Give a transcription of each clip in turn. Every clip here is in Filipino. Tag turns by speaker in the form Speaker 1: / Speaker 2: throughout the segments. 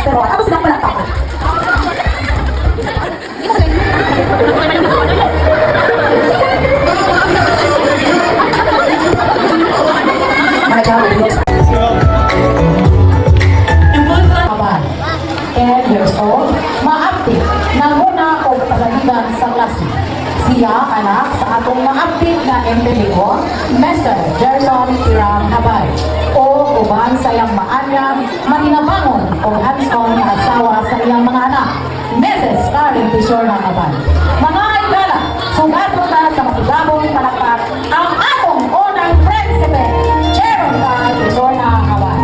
Speaker 1: pero tapos lang pala ako. Years old, maaptik na muna o pasaligan sa klase. Siya anak sa atong maaptik na empeliko, Mr. Gerson Tiram Habay, o uban sa iyang maanyang maninabangon o hands-on na asawa sa iyang mga anak, Mrs. Karen Tisorna Habay. Mga igala, sugato na sa matigabong palakpak ang atong unang prinsipe, Jeron Tisorna Habay.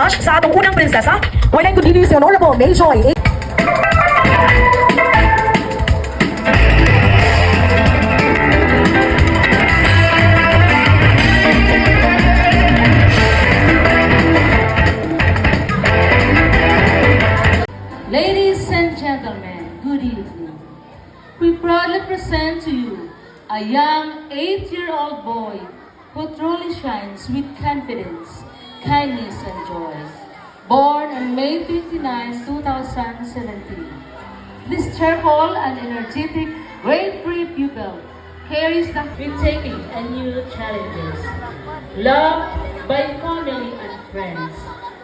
Speaker 1: Sa atong unang prinsesa, walay ko dili si Honorable May Joy.
Speaker 2: Ladies and gentlemen, good evening. We proudly present to you a young 8-year-old boy who truly shines with confidence, kindness and joy. Born on May 29, 2017, this cheerful and energetic grade 3 pupil carries the taking a new challenges. Loved by family and friends.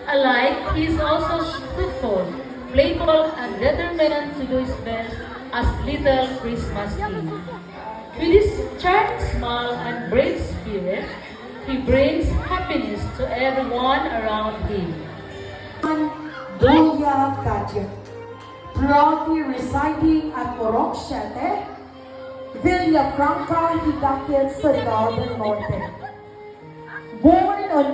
Speaker 2: Alike, he is also truthful, playful and determined to do his best as Little Christmas King. With his charming smile and brave spirit, he brings happiness to everyone around him.
Speaker 1: Julia Gadget, proudly residing at Morok 7, Villafranca, Hidakit, Surigao del Norte. Born on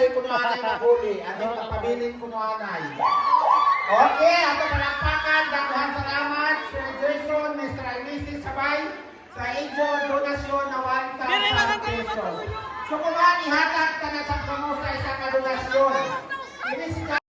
Speaker 3: di ko anay mahuli. Ating kapabilin ko anay. Okay, ato palakpakan. Dakuhan salamat. Sir Jason, Mr. Alisis Sabay. Sa inyo donasyon na 1,000 pesos. So kung ihatag ka na sa kamo sa isang donasyon. Ini si